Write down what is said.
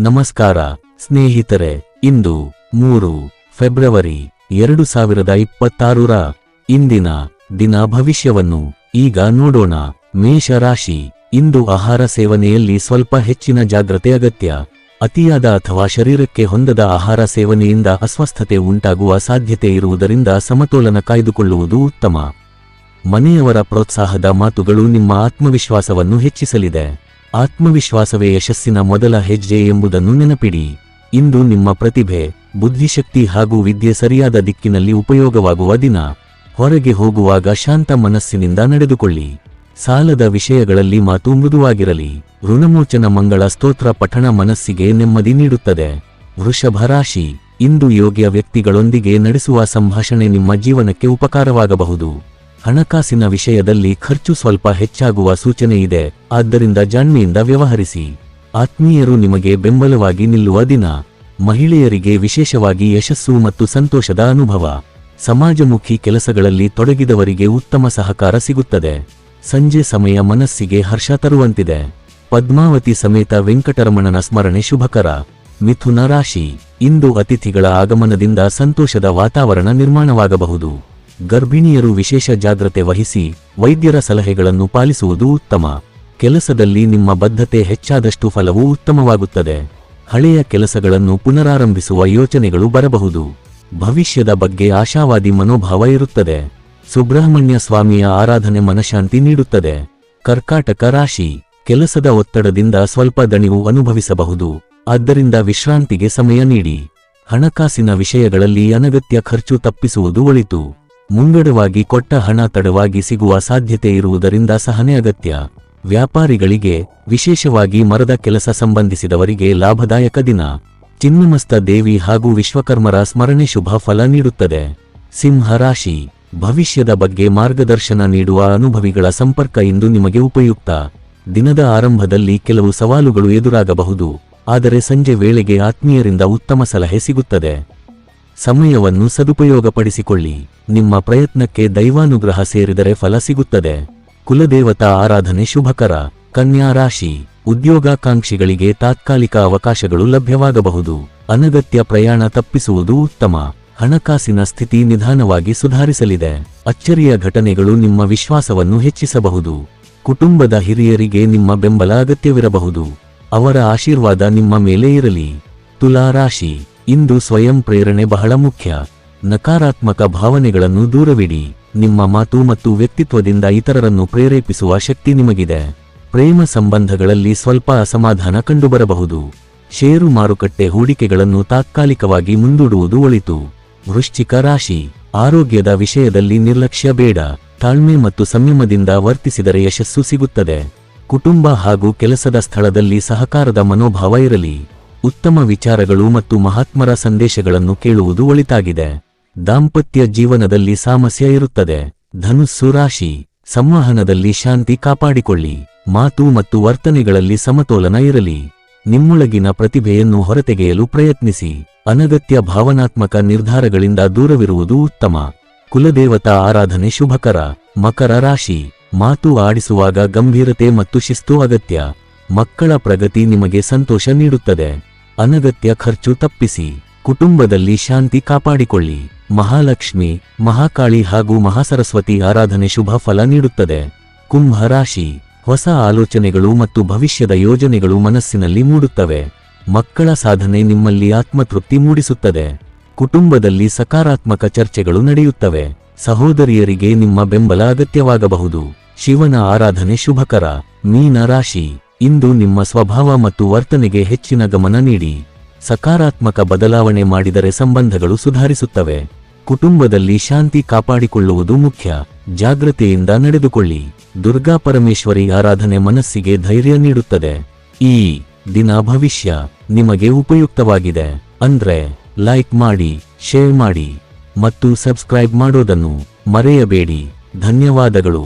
ನಮಸ್ಕಾರ ಸ್ನೇಹಿತರೆ, ಇಂದು 3 ಫೆಬ್ರವರಿ 2026ರ ಇಂದಿನ ದಿನ ಭವಿಷ್ಯವನ್ನು ಈಗ ನೋಡೋಣ. ಮೇಷ ರಾಶಿ. ಇಂದು ಆಹಾರ ಸೇವನೆಯಲ್ಲಿ ಸ್ವಲ್ಪ ಹೆಚ್ಚಿನ ಜಾಗ್ರತೆ ಅಗತ್ಯ. ಅತಿಯಾದ ಅಥವಾ ಶರೀರಕ್ಕೆ ಹೊಂದದ ಆಹಾರ ಸೇವನೆಯಿಂದ ಅಸ್ವಸ್ಥತೆ ಉಂಟಾಗುವ ಸಾಧ್ಯತೆ ಇರುವುದರಿಂದ ಸಮತೋಲನ ಕಾಯ್ದುಕೊಳ್ಳುವುದು ಉತ್ತಮ. ಮನೆಯವರ ಪ್ರೋತ್ಸಾಹದ ಮಾತುಗಳು ನಿಮ್ಮ ಆತ್ಮವಿಶ್ವಾಸವನ್ನು ಹೆಚ್ಚಿಸಲಿದೆ. ಆತ್ಮವಿಶ್ವಾಸವೇ ಯಶಸ್ಸಿನ ಮೊದಲ ಹೆಜ್ಜೆ ಎಂಬುದನ್ನು ನೆನಪಿಡಿ. ಇಂದು ನಿಮ್ಮ ಪ್ರತಿಭೆ, ಬುದ್ಧಿಶಕ್ತಿ ಹಾಗೂ ವಿದ್ಯೆ ಸರಿಯಾದ ದಿಕ್ಕಿನಲ್ಲಿ ಉಪಯೋಗವಾಗುವ ದಿನ. ಹೊರಗೆ ಹೋಗುವಾಗ ಶಾಂತ ಮನಸ್ಸಿನಿಂದ ನಡೆದುಕೊಳ್ಳಿ. ಸಾಲದ ವಿಷಯಗಳಲ್ಲಿ ಮಾತು ಮೃದುವಾಗಿರಲಿ. ಋಣಮೋಚನ ಮಂಗಳ ಸ್ತೋತ್ರ ಪಠಣ ಮನಸ್ಸಿಗೆ ನೆಮ್ಮದಿ ನೀಡುತ್ತದೆ. ವೃಷಭ ರಾಶಿ. ಇಂದು ಯೋಗ್ಯ ವ್ಯಕ್ತಿಗಳೊಂದಿಗೆ ನಡೆಸುವ ಸಂಭಾಷಣೆ ನಿಮ್ಮ ಜೀವನಕ್ಕೆ ಉಪಕಾರವಾಗಬಹುದು. ಹಣಕಾಸಿನ ವಿಷಯದಲ್ಲಿ ಖರ್ಚು ಸ್ವಲ್ಪ ಹೆಚ್ಚಾಗುವ ಸೂಚನೆ ಇದೆ, ಆದ್ದರಿಂದ ಜಾಣ್ಮೆಯಿಂದ ವ್ಯವಹರಿಸಿ. ಆತ್ಮೀಯರು ನಿಮಗೆ ಬೆಂಬಲವಾಗಿ ನಿಲ್ಲುವ ದಿನ. ಮಹಿಳೆಯರಿಗೆ ವಿಶೇಷವಾಗಿ ಯಶಸ್ಸು ಮತ್ತು ಸಂತೋಷದ ಅನುಭವ. ಸಮಾಜಮುಖಿ ಕೆಲಸಗಳಲ್ಲಿ ತೊಡಗಿದವರಿಗೆ ಉತ್ತಮ ಸಹಕಾರ ಸಿಗುತ್ತದೆ. ಸಂಜೆ ಸಮಯ ಮನಸ್ಸಿಗೆ ಹರ್ಷ ತರುವಂತಿದೆ. ಪದ್ಮಾವತಿ ಸಮೇತ ವೆಂಕಟರಮಣನ ಸ್ಮರಣೆ ಶುಭಕರ. ಮಿಥುನ ರಾಶಿ. ಇಂದು ಅತಿಥಿಗಳ ಆಗಮನದಿಂದ ಸಂತೋಷದ ವಾತಾವರಣ ನಿರ್ಮಾಣವಾಗಬಹುದು. ಗರ್ಭಿಣಿಯರು ವಿಶೇಷ ಜಾಗ್ರತೆ ವಹಿಸಿ ವೈದ್ಯರ ಸಲಹೆಗಳನ್ನು ಪಾಲಿಸುವುದು ಉತ್ತಮ. ಕೆಲಸದಲ್ಲಿ ನಿಮ್ಮ ಬದ್ಧತೆ ಹೆಚ್ಚಾದಷ್ಟು ಫಲವೂ ಉತ್ತಮವಾಗುತ್ತದೆ. ಹಳೆಯ ಕೆಲಸಗಳನ್ನು ಪುನರಾರಂಭಿಸುವ ಯೋಚನೆಗಳು ಬರಬಹುದು. ಭವಿಷ್ಯದ ಬಗ್ಗೆ ಆಶಾವಾದಿ ಮನೋಭಾವ ಇರುತ್ತದೆ. ಸುಬ್ರಹ್ಮಣ್ಯ ಸ್ವಾಮಿಯ ಆರಾಧನೆ ಮನಶಾಂತಿ ನೀಡುತ್ತದೆ. ಕರ್ಕಾಟಕ ರಾಶಿ. ಕೆಲಸದ ಒತ್ತಡದಿಂದ ಸ್ವಲ್ಪ ದಣಿವು ಅನುಭವಿಸಬಹುದು, ಆದ್ದರಿಂದ ವಿಶ್ರಾಂತಿಗೆ ಸಮಯ ನೀಡಿ. ಹಣಕಾಸಿನ ವಿಷಯಗಳಲ್ಲಿ ಅನಗತ್ಯ ಖರ್ಚು ತಪ್ಪಿಸುವುದು ಒಳಿತು. ಮುಂಗಡವಾಗಿ ಕೊಟ್ಟ ಹಣ ತಡವಾಗಿ ಸಿಗುವ ಸಾಧ್ಯತೆ ಇರುವುದರಿಂದ ಸಹನೆ ಅಗತ್ಯ. ವ್ಯಾಪಾರಿಗಳಿಗೆ, ವಿಶೇಷವಾಗಿ ಮರದ ಕೆಲಸ ಸಂಬಂಧಿಸಿದವರಿಗೆ ಲಾಭದಾಯಕ ದಿನ. ಚಿನ್ನಮಸ್ತ ದೇವಿ ಹಾಗೂ ವಿಶ್ವಕರ್ಮರ ಸ್ಮರಣೆ ಶುಭ ಫಲ ನೀಡುತ್ತದೆ. ಸಿಂಹ ರಾಶಿ. ಭವಿಷ್ಯದ ಬಗ್ಗೆ ಮಾರ್ಗದರ್ಶನ ನೀಡುವ ಅನುಭವಿಗಳ ಸಂಪರ್ಕ ಇಂದು ನಿಮಗೆ ಉಪಯುಕ್ತ. ದಿನದ ಆರಂಭದಲ್ಲಿ ಕೆಲವು ಸವಾಲುಗಳು ಎದುರಾಗಬಹುದು, ಆದರೆ ಸಂಜೆ ವೇಳೆಗೆ ಆತ್ಮೀಯರಿಂದ ಉತ್ತಮ ಸಲಹೆ ಸಿಗುತ್ತದೆ. ಸಮಯವನ್ನು ಸದುಪಯೋಗಪಡಿಸಿಕೊಳ್ಳಿ. ನಿಮ್ಮ ಪ್ರಯತ್ನಕ್ಕೆ ದೈವಾನುಗ್ರಹ ಸೇರಿದರೆ ಫಲ ಸಿಗುತ್ತದೆ. ಕುಲದೇವತಾ ಆರಾಧನೆ ಶುಭಕರ. ಕನ್ಯಾ ರಾಶಿ. ಉದ್ಯೋಗಾಕಾಂಕ್ಷಿಗಳಿಗೆ ತಾತ್ಕಾಲಿಕ ಅವಕಾಶಗಳು ಲಭ್ಯವಾಗಬಹುದು. ಅನಗತ್ಯ ಪ್ರಯಾಣ ತಪ್ಪಿಸುವುದು ಉತ್ತಮ. ಹಣಕಾಸಿನ ಸ್ಥಿತಿ ನಿಧಾನವಾಗಿ ಸುಧಾರಿಸಲಿದೆ. ಅಚ್ಚರಿಯ ಘಟನೆಗಳು ನಿಮ್ಮ ವಿಶ್ವಾಸವನ್ನು ಹೆಚ್ಚಿಸಬಹುದು. ಕುಟುಂಬದ ಹಿರಿಯರಿಗೆ ನಿಮ್ಮ ಬೆಂಬಲ ಅಗತ್ಯವಿರಬಹುದು. ಅವರ ಆಶೀರ್ವಾದ ನಿಮ್ಮ ಮೇಲೆ ಇರಲಿ. ತುಲಾ ರಾಶಿ. ಇಂದು ಸ್ವಯಂ ಪ್ರೇರಣೆ ಬಹಳ ಮುಖ್ಯ. ನಕಾರಾತ್ಮಕ ಭಾವನೆಗಳನ್ನು ದೂರವಿಡಿ. ನಿಮ್ಮ ಮಾತು ಮತ್ತು ವ್ಯಕ್ತಿತ್ವದಿಂದ ಇತರರನ್ನು ಪ್ರೇರೇಪಿಸುವ ಶಕ್ತಿ ನಿಮಗಿದೆ. ಪ್ರೇಮ ಸಂಬಂಧಗಳಲ್ಲಿ ಸ್ವಲ್ಪ ಅಸಮಾಧಾನ ಕಂಡುಬರಬಹುದು. ಷೇರು ಮಾರುಕಟ್ಟೆ ಹೂಡಿಕೆಗಳನ್ನು ತಾತ್ಕಾಲಿಕವಾಗಿ ಮುಂದೂಡುವುದು ಒಳಿತು. ವೃಶ್ಚಿಕ ರಾಶಿ. ಆರೋಗ್ಯದ ವಿಷಯದಲ್ಲಿ ನಿರ್ಲಕ್ಷ್ಯ ಬೇಡ. ತಾಳ್ಮೆ ಮತ್ತು ಸಂಯಮದಿಂದ ವರ್ತಿಸಿದರೆ ಯಶಸ್ಸು ಸಿಗುತ್ತದೆ. ಕುಟುಂಬ ಹಾಗೂ ಕೆಲಸದ ಸ್ಥಳದಲ್ಲಿ ಸಹಕಾರದ ಮನೋಭಾವ ಇರಲಿ. ಉತ್ತಮ ವಿಚಾರಗಳು ಮತ್ತು ಮಹಾತ್ಮರ ಸಂದೇಶಗಳನ್ನು ಕೇಳುವುದು ಒಳಿತಾಗಿದೆ. ದಾಂಪತ್ಯ ಜೀವನದಲ್ಲಿ ಸಾಮಸ್ಯ ಇರುತ್ತದೆ. ಧನುಸ್ಸು ರಾಶಿ. ಸಂವಹನದಲ್ಲಿ ಶಾಂತಿ ಕಾಪಾಡಿಕೊಳ್ಳಿ. ಮಾತು ಮತ್ತು ವರ್ತನೆಗಳಲ್ಲಿ ಸಮತೋಲನ ಇರಲಿ. ನಿಮ್ಮೊಳಗಿನ ಪ್ರತಿಭೆಯನ್ನು ಹೊರತೆಗೆಯಲು ಪ್ರಯತ್ನಿಸಿ. ಅನಗತ್ಯ ಭಾವನಾತ್ಮಕ ನಿರ್ಧಾರಗಳಿಂದ ದೂರವಿರುವುದು ಉತ್ತಮ. ಕುಲದೇವತಾ ಆರಾಧನೆ ಶುಭಕರ. ಮಕರ ರಾಶಿ. ಮಾತು ಆಡಿಸುವಾಗ ಗಂಭೀರತೆ ಮತ್ತು ಶಿಸ್ತು ಅಗತ್ಯ. ಮಕ್ಕಳ ಪ್ರಗತಿ ನಿಮಗೆ ಸಂತೋಷ ನೀಡುತ್ತದೆ. ಅನಗತ್ಯ ಖರ್ಚು ತಪ್ಪಿಸಿ. ಕುಟುಂಬದಲ್ಲಿ ಶಾಂತಿ ಕಾಪಾಡಿಕೊಳ್ಳಿ. ಮಹಾಲಕ್ಷ್ಮಿ, ಮಹಾಕಾಳಿ ಹಾಗೂ ಮಹಾಸರಸ್ವತಿ ಆರಾಧನೆ ಶುಭ ಫಲ ನೀಡುತ್ತದೆ. ಕುಂಭ ರಾಶಿ. ಹೊಸ ಆಲೋಚನೆಗಳು ಮತ್ತು ಭವಿಷ್ಯದ ಯೋಜನೆಗಳು ಮನಸ್ಸಿನಲ್ಲಿ ಮೂಡುತ್ತವೆ. ಮಕ್ಕಳ ಸಾಧನೆ ನಿಮ್ಮಲ್ಲಿ ಆತ್ಮತೃಪ್ತಿ ಮೂಡಿಸುತ್ತದೆ. ಕುಟುಂಬದಲ್ಲಿ ಸಕಾರಾತ್ಮಕ ಚರ್ಚೆಗಳು ನಡೆಯುತ್ತವೆ. ಸಹೋದರಿಯರಿಗೆ ನಿಮ್ಮ ಬೆಂಬಲ ಅಗತ್ಯವಾಗಬಹುದು. ಶಿವನ ಆರಾಧನೆ ಶುಭಕರ. ಮೀನ ರಾಶಿ. ಇಂದು ನಿಮ್ಮ ಸ್ವಭಾವ ಮತ್ತು ವರ್ತನೆಗೆ ಹೆಚ್ಚಿನ ಗಮನ ನೀಡಿ. ಸಕಾರಾತ್ಮಕ ಬದಲಾವಣೆ ಮಾಡಿದರೆ ಸಂಬಂಧಗಳು ಸುಧಾರಿಸುತ್ತವೆ. ಕುಟುಂಬದಲ್ಲಿ ಶಾಂತಿ ಕಾಪಾಡಿಕೊಳ್ಳುವುದು ಮುಖ್ಯ. ಜಾಗ್ರತೆಯಿಂದ ನಡೆದುಕೊಳ್ಳಿ. ದುರ್ಗಾ ಪರಮೇಶ್ವರಿ ಆರಾಧನೆ ಮನಸ್ಸಿಗೆ ಧೈರ್ಯ ನೀಡುತ್ತದೆ. ಈ ದಿನ ಭವಿಷ್ಯ ನಿಮಗೆ ಉಪಯುಕ್ತವಾಗಿದೆ ಅಂದ್ರೆ ಲೈಕ್ ಮಾಡಿ, ಶೇರ್ ಮಾಡಿ ಮತ್ತು ಸಬ್ಸ್ಕ್ರೈಬ್ ಮಾಡೋದನ್ನು ಮರೆಯಬೇಡಿ. ಧನ್ಯವಾದಗಳು.